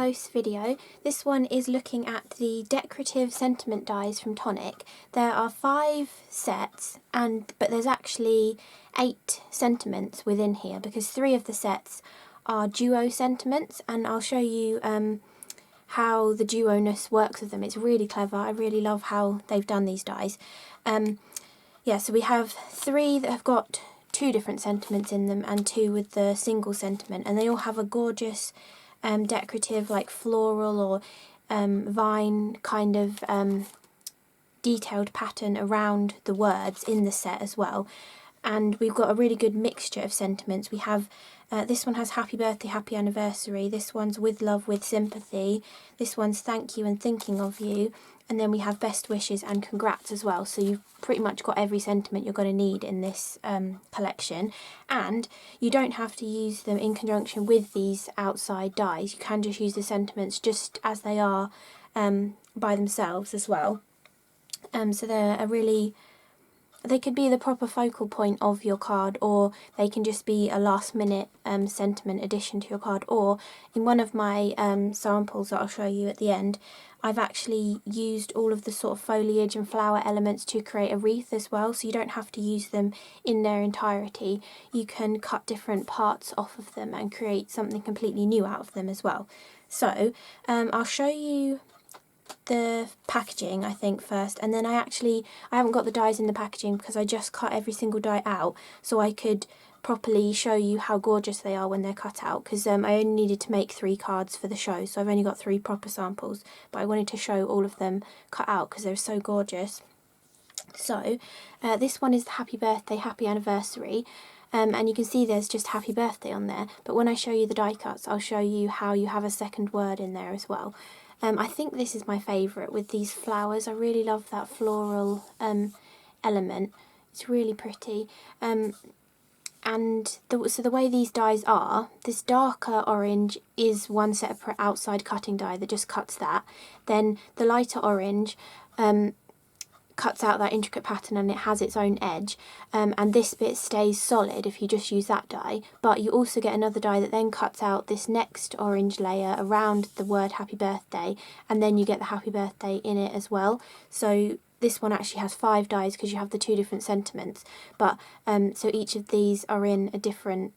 up-close video. This one is looking at the decorative sentiment dies from Tonic. There are 5 sets, but there's actually 8 sentiments within here because 3 of the sets are duo sentiments, and I'll show you how the duo-ness works with them. It's really clever. I really love how they've done these dies. Yeah, so we have 3 that have got 2 different sentiments in them and 2 with the single sentiment, and they all have a gorgeous decorative, like floral or vine kind of detailed pattern around the words in the set as well. And we've got a really good mixture of sentiments. We have this one has happy birthday, happy anniversary, this one's with love, with sympathy, this one's thank you and thinking of you, and then we have best wishes and congrats as well. So you've pretty much got every sentiment you're going to need in this collection, and you don't have to use them in conjunction with these outside dies. You can just use the sentiments just as they are by themselves as well. So they could be the proper focal point of your card, or they can just be a last minute sentiment addition to your card. Or in one of my samples that I'll show you at the end, I've actually used all of the sort of foliage and flower elements to create a wreath as well, so you don't have to use them in their entirety. You can cut different parts off of them and create something completely new out of them as well. So I'll show you the packaging, I think, first, and then I haven't got the dies in the packaging because I just cut every single die out so I could properly show you how gorgeous they are when they're cut out, because I only needed to make 3 cards for the show, so I've only got 3 proper samples, but I wanted to show all of them cut out because they're so gorgeous. So this one is the happy birthday, happy anniversary, and you can see there's just happy birthday on there, but when I show you the die cuts I'll show you how you have a second word in there as well. I think this is my favourite with these flowers. I really love that floral element. It's really pretty. So the way these dies are, this darker orange is one separate outside cutting die that just cuts that. Then the lighter orange cuts out that intricate pattern and it has its own edge, and this bit stays solid if you just use that die, but you also get another die that then cuts out this next orange layer around the word happy birthday, and then you get the happy birthday in it as well. So this one actually has 5 dies because you have the 2 different sentiments, but so each of these are in a different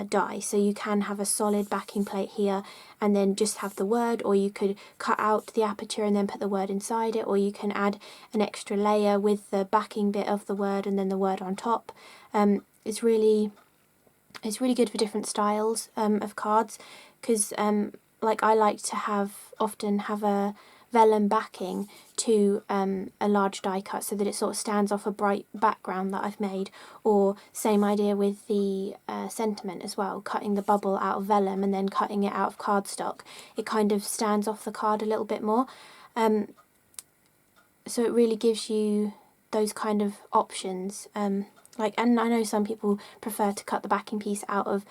die, so you can have a solid backing plate here and then just have the word, or you could cut out the aperture and then put the word inside it, or you can add an extra layer with the backing bit of the word and then the word on top. It's really good for different styles of cards, because like I like to often have a vellum backing to a large die cut so that it sort of stands off a bright background that I've made, or same idea with the sentiment as well, cutting the bubble out of vellum and then cutting it out of cardstock. It kind of stands off the card a little bit more, so it really gives you those kind of options. And I know some people prefer to cut the backing piece out of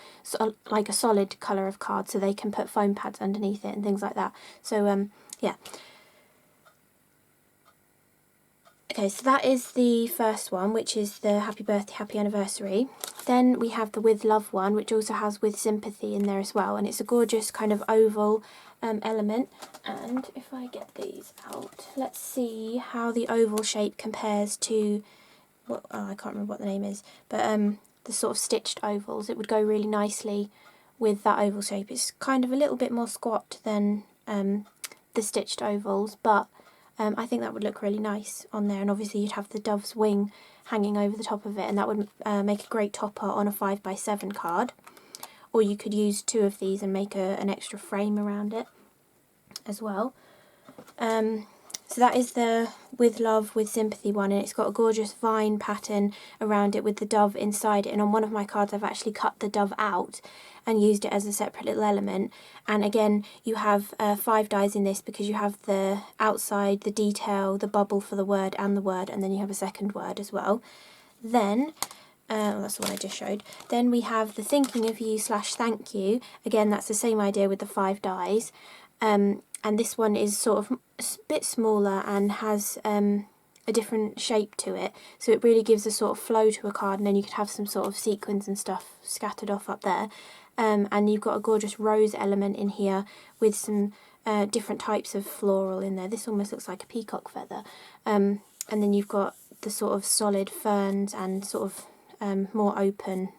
like a solid colour of card so they can put foam pads underneath it and things like that. So yeah. Okay, so that is the first one, which is the happy birthday, happy anniversary. Then we have the with love one, which also has with sympathy in there as well, and it's a gorgeous kind of oval element. And if I get these out, let's see how the oval shape compares to I can't remember what the name is, but the sort of stitched ovals. It would go really nicely with that oval shape. It's kind of a little bit more squat than the stitched ovals, but I think that would look really nice on there, and obviously you'd have the dove's wing hanging over the top of it, and that would make a great topper on a 5x7 card. Or you could use 2 of these and make an extra frame around it as well. So that is the with love, with sympathy one, and it's got a gorgeous vine pattern around it with the dove inside it, and on one of my cards I've actually cut the dove out and used it as a separate little element. And again, you have 5 dies in this because you have the outside, the detail, the bubble for the word, and then you have a second word as well. Then that's the one I just showed. Then we have the thinking of you / thank you. Again, that's the same idea with the 5 dies. And this one is sort of a bit smaller and has a different shape to it, so it really gives a sort of flow to a card, and then you could have some sort of sequins and stuff scattered off up there. and you've got a gorgeous rose element in here with some different types of floral in there. This almost looks like a peacock feather. And then you've got the sort of solid ferns and sort of more open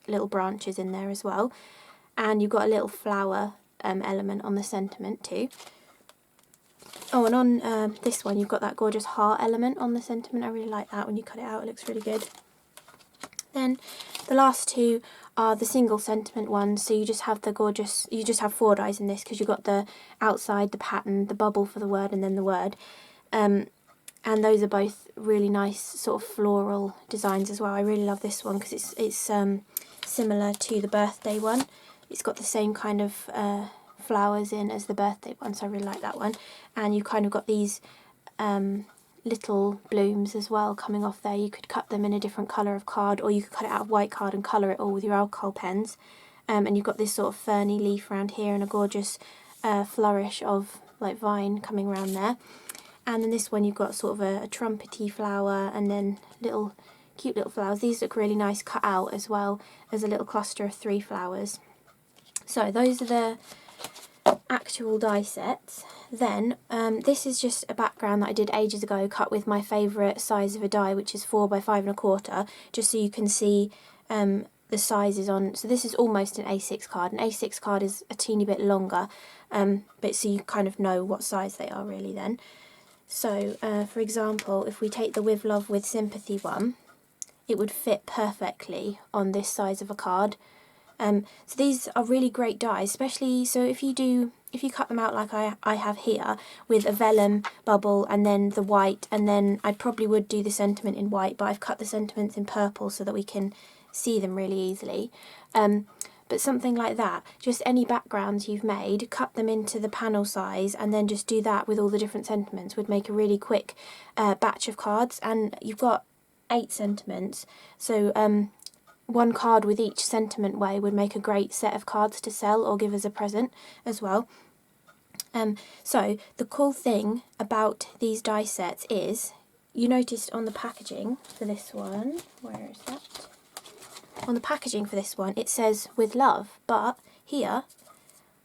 little branches in there as well. And you've got a little flower element on the sentiment too. Oh, and on this one you've got that gorgeous heart element on the sentiment. I really like that. When you cut it out, it looks really good. Then the last two are the single sentiment ones, so you just have the gorgeous, you just have 4 dies in this because you've got the outside, the pattern, the bubble for the word, and then the word. And those are both really nice sort of floral designs as well. I really love this one because it's similar to the birthday one. It's got the same kind of flowers in as the birthday one, so I really like that one. And you've kind of got these little blooms as well coming off there. You could cut them in a different colour of card, or you could cut it out of white card and colour it all with your alcohol pens. And you've got this sort of ferny leaf around here and a gorgeous flourish of like vine coming around there. And then this one you've got sort of a trumpety flower and then little cute little flowers. These look really nice cut out as well as a little cluster of 3 flowers. So those are the actual die sets. Then this is just a background that I did ages ago, cut with my favourite size of a die, which is 4 by 5 1/4, just so you can see the sizes on. So this is almost an A6 card. An A6 card is a teeny bit longer, but so you kind of know what size they are really then. So for example, if we take the With Love with Sympathy one, it would fit perfectly on this size of a card. So these are really great dies, especially so if you cut them out like I have here with a vellum bubble and then the white, and then I probably would do the sentiment in white, but I've cut the sentiments in purple so that we can see them really easily. But something like that, just any backgrounds you've made, cut them into the panel size and then just do that with all the different sentiments would make a really quick batch of cards. And you've got 8 sentiments, so 1 card with each sentiment way would make a great set of cards to sell or give as a present as well. So the cool thing about these die sets is, you noticed on the packaging for this one, where is that? On the packaging for this one it says With Love, but here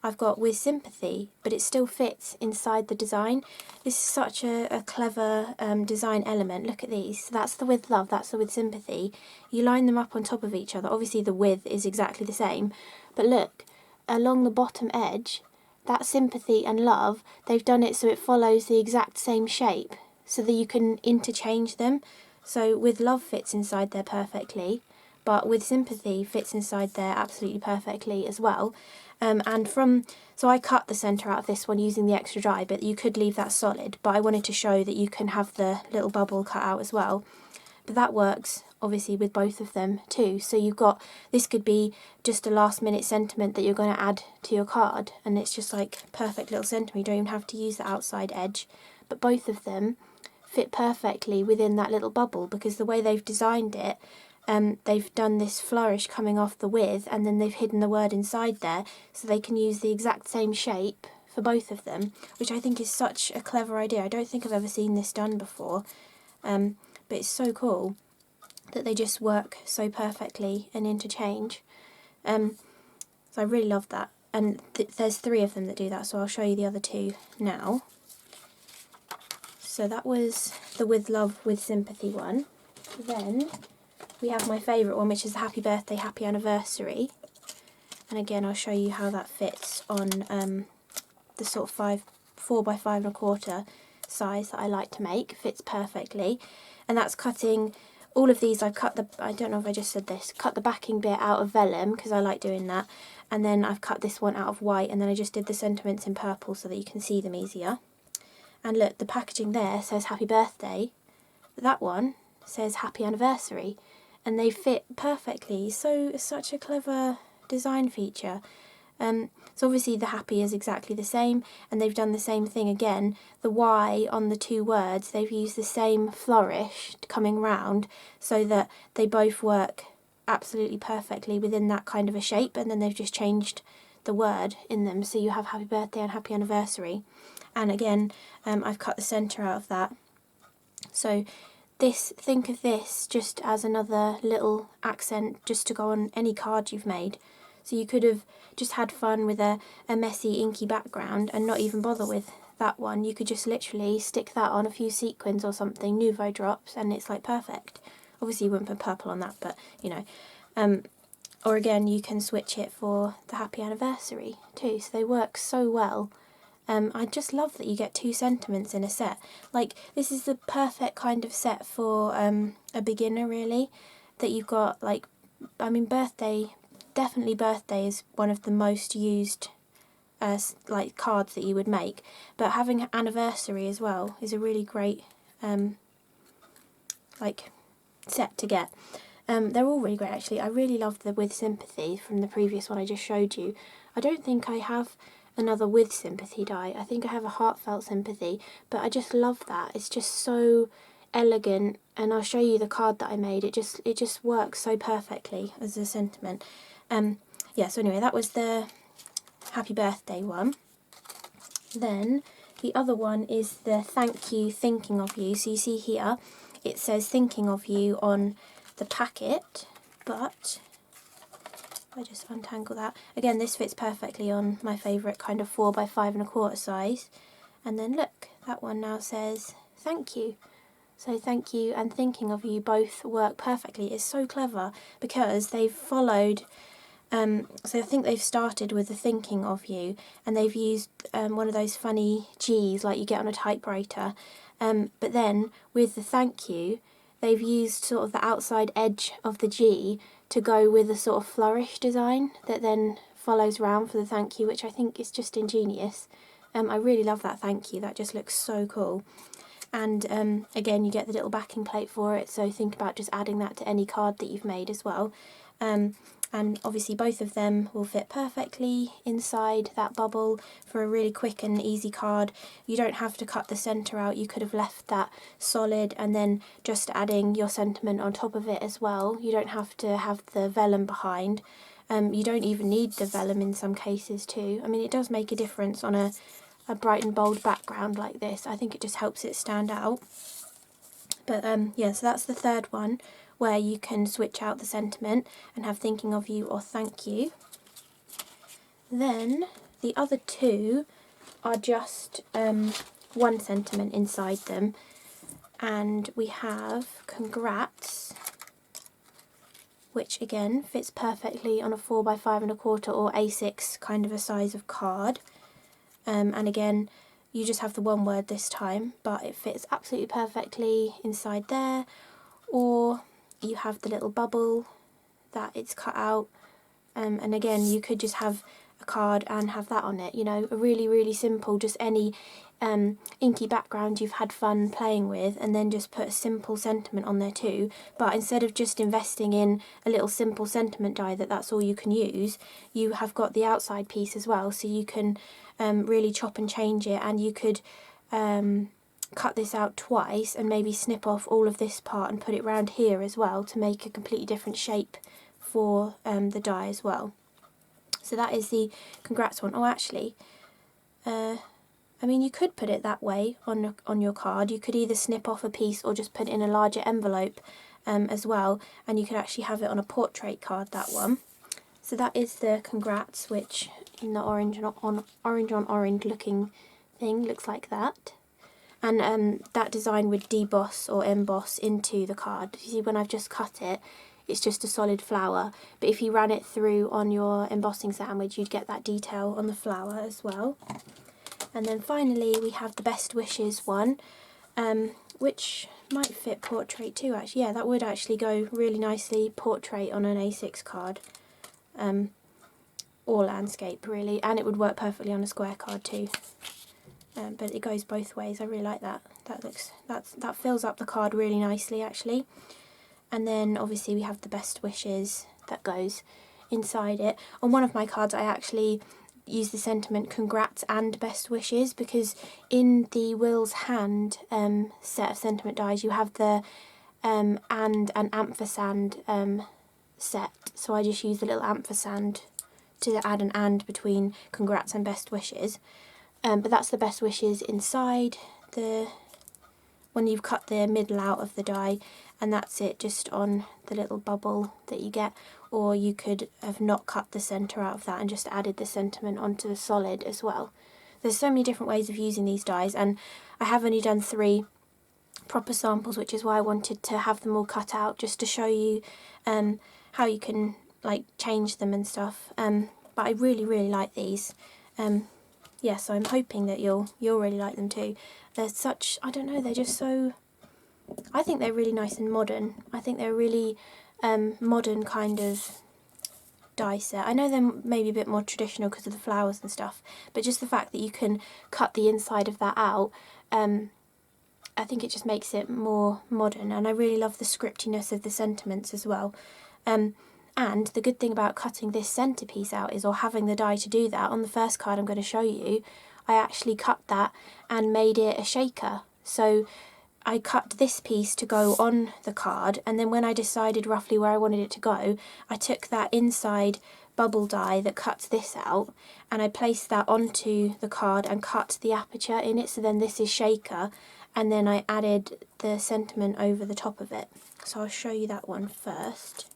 I've got With Sympathy, but it still fits inside the design. This is such a clever design element. Look at these. So that's the With Love, that's the With Sympathy. You line them up on top of each other. Obviously the with is exactly the same, but look, along the bottom edge, that Sympathy and Love, they've done it so it follows the exact same shape so that you can interchange them. So With Love fits inside there perfectly, but With Sympathy fits inside there absolutely perfectly as well. So I cut the centre out of this one using the extra die, but you could leave that solid, but I wanted to show that you can have the little bubble cut out as well. But that works obviously with both of them too. So you've got, this could be just a last minute sentiment that you're going to add to your card, and it's just like perfect little sentiment. You don't even have to use the outside edge, but both of them fit perfectly within that little bubble because the way they've designed it, they've done this flourish coming off the with, and then they've hidden the word inside there so they can use the exact same shape for both of them, which I think is such a clever idea. I don't think I've ever seen this done before, but it's so cool that they just work so perfectly and interchange. So I really love that, and there's 3 of them that do that, so I'll show you the other 2 now. So that was the With Love with Sympathy one. Then we have my favourite one, which is the Happy Birthday, Happy Anniversary. And again, I'll show you how that fits on the sort of 4 by 5 1/4 size that I like to make. It fits perfectly. And that's cutting all of these. I've cut I don't know if I just said this, cut the backing bit out of vellum because I like doing that. And then I've cut this one out of white, and then I just did the sentiments in purple so that you can see them easier. And look, the packaging there says Happy Birthday, but that one says Happy Anniversary. And they fit perfectly, so it's such a clever design feature. So obviously the happy is exactly the same, and they've done the same thing again. The Y on the 2 words, they've used the same flourish coming round so that they both work absolutely perfectly within that kind of a shape, and then they've just changed the word in them, so you have Happy Birthday and Happy Anniversary. And again, I've cut the centre out of that. So think of this just as another little accent just to go on any card you've made. So you could have just had fun with a messy inky background and not even bother with that one. You could just literally stick that on a few sequins or something, Nouveau drops, and it's like perfect. Obviously you wouldn't put purple on that, but you know. Or again, you can switch it for the happy anniversary too, so they work so well. I just love that you get 2 sentiments in a set. Like, this is the perfect kind of set for a beginner, really, that you've got, like, I mean, birthday, definitely birthday is one of the most used like cards that you would make, but having anniversary as well is a really great like set to get. They're all really great actually. I really love the With Sympathy from the previous one I just showed you. I don't think I have another With Sympathy die. I think I have a Heartfelt Sympathy, but I just love that. It's just so elegant, and I'll show you the card that I made. It just works so perfectly as a sentiment. Yeah, so anyway, that was the happy birthday one. Then the other one is the thank you, thinking of you. So you see here it says thinking of you on the packet, but I just untangle that. Again, this fits perfectly on my favourite kind of 4 by 5¼ size. And then look, that one now says thank you. So thank you and thinking of you both work perfectly. It's so clever because they've followed, so I think they've started with the thinking of you, and they've used one of those funny G's like you get on a typewriter. But then with the thank you, they've used sort of the outside edge of the G to go with a sort of flourish design that then follows round for the thank you, which I think is just ingenious. I really love that thank you. That just looks so cool. And again, you get the little backing plate for it, so think about just adding that to any card that you've made as well. And obviously both of them will fit perfectly inside that bubble for a really quick and easy card. You don't have to cut the centre out. You could have left that solid and then just adding your sentiment on top of it as well. You don't have to have the vellum behind. You don't even need the vellum in some cases too. I mean, it does make a difference on a bright and bold background like this. I think it just helps it stand out. But yeah, so that's the third one, where you can switch out the sentiment and have thinking of you or thank you. Then the other 2 are just one sentiment inside them, and we have congrats, which again fits perfectly on a 4 by 5¼ or A6 kind of a size of card. And again, you just have the one word this time, but it fits absolutely perfectly inside there. Or you have the little bubble that it's cut out, and again you could just have a card and have that on it, you know, a really, really simple, just any inky background you've had fun playing with, and then just put a simple sentiment on there too. But instead of just investing in a little simple sentiment die that's all you can use, you have got the outside piece as well, so you can really chop and change it, and you could cut this out twice and maybe snip off all of this part and put it round here as well to make a completely different shape for the die as well. So that is the congrats one. Oh, actually, I mean, you could put it that way on your card. You could either snip off a piece or just put it in a larger envelope as well, and you could actually have it on a portrait card, that one. So that is the congrats, which in the orange on orange looking thing looks like that. And that design would deboss or emboss into the card. You see, when I've just cut it, it's just a solid flower. But if you ran it through on your embossing sandwich, you'd get that detail on the flower as well. And then finally, we have the Best Wishes one, which might fit portrait too, actually. Yeah, that would actually go really nicely portrait on an A6 card. Or landscape, really. And it would work perfectly on a square card too. But it goes both ways. I really like that. That fills up the card really nicely, actually. And then obviously we have the Best Wishes that goes inside it. On one of my cards I actually use the sentiment congrats and best wishes, because in the Will's Hand set of sentiment dies you have the and an ampersand set. So I just use the little ampersand to add an and between congrats and best wishes. But that's the best wishes inside the when you've cut the middle out of the die, and that's it, just on the little bubble that you get. Or you could have not cut the centre out of that and just added the sentiment onto the solid as well. There's so many different ways of using these dies, and I have only done 3 proper samples, which is why I wanted to have them all cut out, just to show you how you can like change them and stuff. But I really like these. Yeah, so I'm hoping that you'll really like them too. They're such, I don't know, they're just so, I think they're really nice and modern. I think they're really modern kind of die set. I know they're maybe a bit more traditional because of the flowers and stuff, but just the fact that you can cut the inside of that out, I think it just makes it more modern, and I really love the scriptiness of the sentiments as well. And the good thing about cutting this centrepiece out is, or having the die to do that, on the first card I'm going to show you, I actually cut that and made it a shaker. So I cut this piece to go on the card, and then when I decided roughly where I wanted it to go, I took that inside bubble die that cuts this out and I placed that onto the card and cut the aperture in it, so then this is shaker, and then I added the sentiment over the top of it. So I'll show you that one first.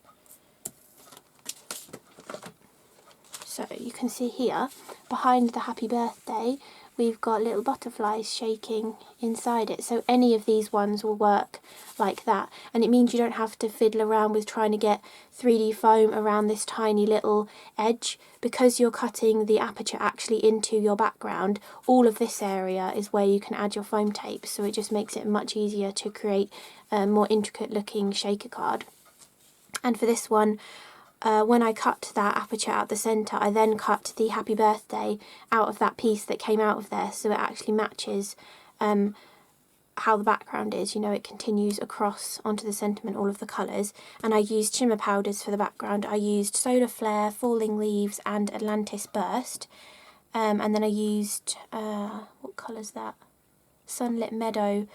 So you can see here, behind the happy birthday, we've got little butterflies shaking inside it. So any of these ones will work like that. And it means you don't have to fiddle around with trying to get 3D foam around this tiny little edge. Because you're cutting the aperture actually into your background, all of this area is where you can add your foam tape. So it just makes it much easier to create a more intricate looking shaker card. And for this one, when I cut that aperture out the centre, I then cut the happy birthday out of that piece that came out of there, so it actually matches how the background is. You know, it continues across onto the sentiment, all of the colours. And I used shimmer powders for the background. I used Solar Flare, Falling Leaves and Atlantis Burst. And then I used, what colour's that? Sunlit Meadow,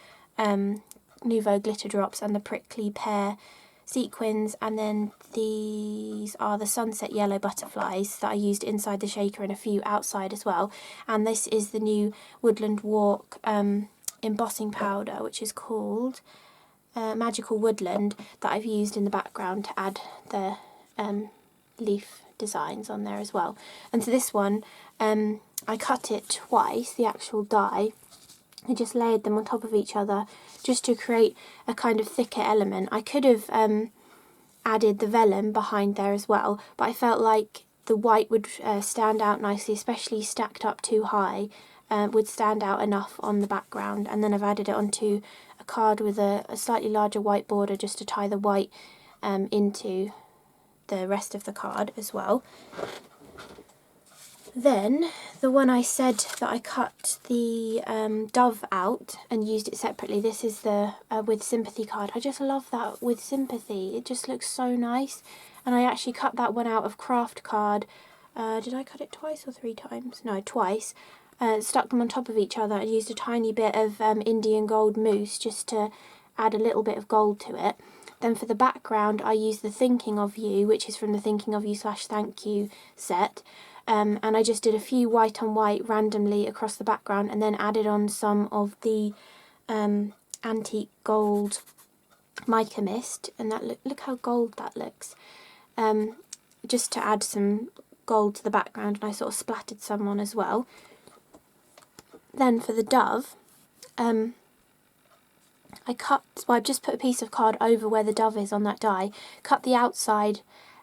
Nouveau Glitter Drops and the Prickly Pear sequins, and then these are the Sunset Yellow butterflies that I used inside the shaker and a few outside as well. And this is the new Woodland Walk embossing powder, which is called Magical Woodland, that I've used in the background to add the leaf designs on there as well. And so this one, I cut it twice, the actual die. I just layered them on top of each other just to create a kind of thicker element. I could have added the vellum behind there as well, but I felt like the white would stand out nicely, especially stacked up too high, would stand out enough on the background. And then I've added it onto a card with a slightly larger white border just to tie the white into the rest of the card as well. Then the one I said that I cut the dove out and used it separately, this is the with Sympathy card. I just love that with Sympathy, it just looks so nice. And I actually cut that one out of Craft card. Did I cut it twice or 3 times? No, twice. Stuck them on top of each other and used a tiny bit of Indian gold mousse just to add a little bit of gold to it. Then for the background I used the Thinking of You, which is from the Thinking of You / Thank You set. And I just did a few white on white randomly across the background, and then added on some of the antique gold mica mist, and that look how gold that looks. Just to add some gold to the background, and I sort of splattered some on as well. Then for the dove, I've just put a piece of card over where the dove is on that die, cut the outside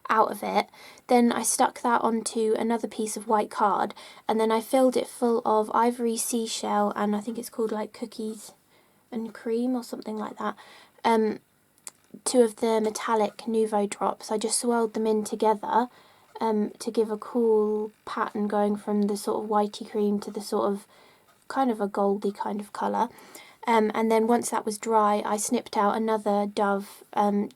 out of it, then I stuck that onto another piece of white card, and then I filled it full of ivory seashell, and I think it's called like cookies and cream or something like that. 2 of the metallic Nouveau drops, I just swirled them in together to give a cool pattern going from the sort of whitey cream to the sort of kind of a goldy kind of colour. And then once that was dry, I snipped out another dove,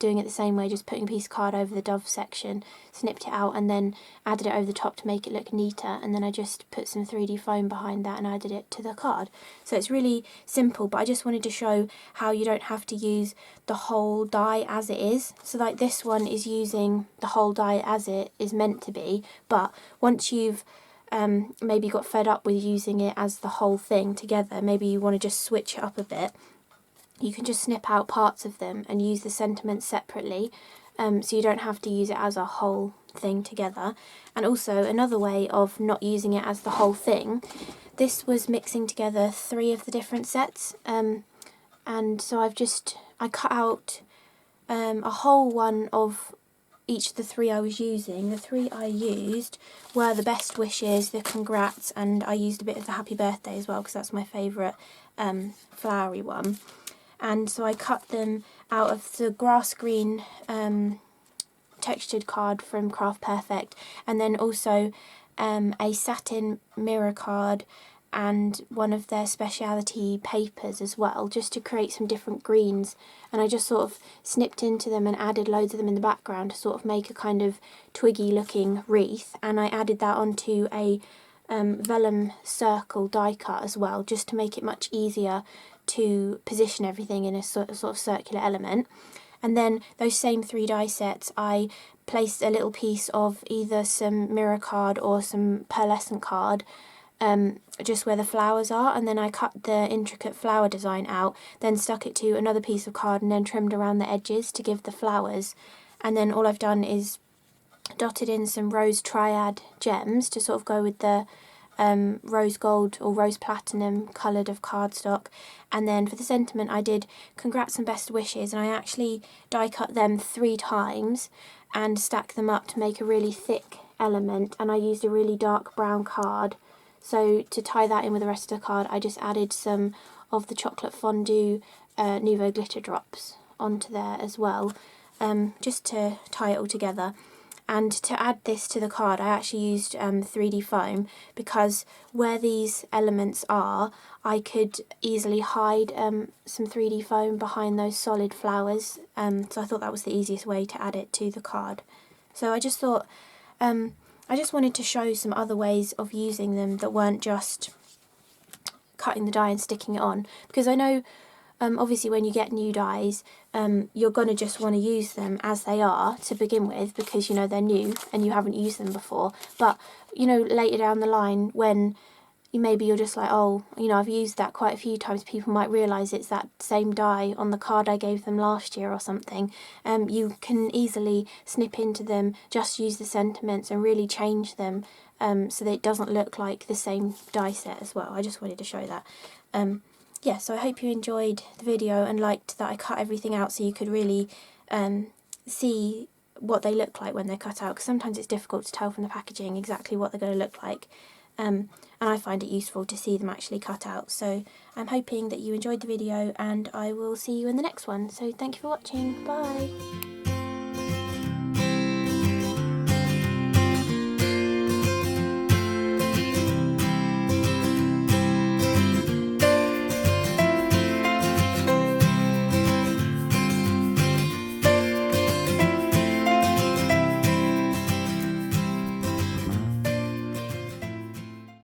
doing it the same way, just putting a piece of card over the dove section, snipped it out and then added it over the top to make it look neater, and then I just put some 3D foam behind that and added it to the card. So it's really simple, but I just wanted to show how you don't have to use the whole die as it is. So like this one is using the whole die as it is meant to be, but once you've maybe got fed up with using it as the whole thing together, maybe you want to just switch it up a bit, you can just snip out parts of them and use the sentiments separately, so you don't have to use it as a whole thing together. And also another way of not using it as the whole thing, this was mixing together 3 of the different sets, and so I cut out a whole one of each of the 3 I was using. The 3 I used were the best wishes, the congrats, and I used a bit of the happy birthday as well because that's my favourite flowery one. And so I cut them out of the grass green textured card from Craft Perfect, and then also a satin mirror card and one of their speciality papers as well, just to create some different greens. And I just sort of snipped into them and added loads of them in the background to sort of make a kind of twiggy looking wreath. And I added that onto a vellum circle die cut as well, just to make it much easier to position everything in a sort of circular element. And then those same 3 die sets, I placed a little piece of either some mirror card or some pearlescent card just where the flowers are, and then I cut the intricate flower design out, then stuck it to another piece of card and then trimmed around the edges to give the flowers. And then all I've done is dotted in some rose triad gems to sort of go with the rose gold or rose platinum coloured of cardstock. And then for the sentiment I did congrats and best wishes, and I actually die cut them 3 times and stacked them up to make a really thick element, and I used a really dark brown card. So to tie that in with the rest of the card, I just added some of the chocolate fondue Nouveau glitter drops onto there as well, just to tie it all together. And to add this to the card, I actually used 3D foam, because where these elements are, I could easily hide some 3D foam behind those solid flowers. So I thought that was the easiest way to add it to the card. So I just thought, I just wanted to show some other ways of using them that weren't just cutting the die and sticking it on, because I know obviously when you get new dies, you're going to just want to use them as they are to begin with, because you know they're new and you haven't used them before. But you know, later down the line, when maybe you're just like, oh, you know, I've used that quite a few times, people might realise it's that same die on the card I gave them last year or something. You can easily snip into them, just use the sentiments and really change them so that it doesn't look like the same die set as well. I just wanted to show that. Yeah, so I hope you enjoyed the video and liked that I cut everything out so you could really see what they look like when they're cut out, because sometimes it's difficult to tell from the packaging exactly what they're going to look like. And I find it useful to see them actually cut out. So I'm hoping that you enjoyed the video, and I will see you in the next one. So thank you for watching. Bye!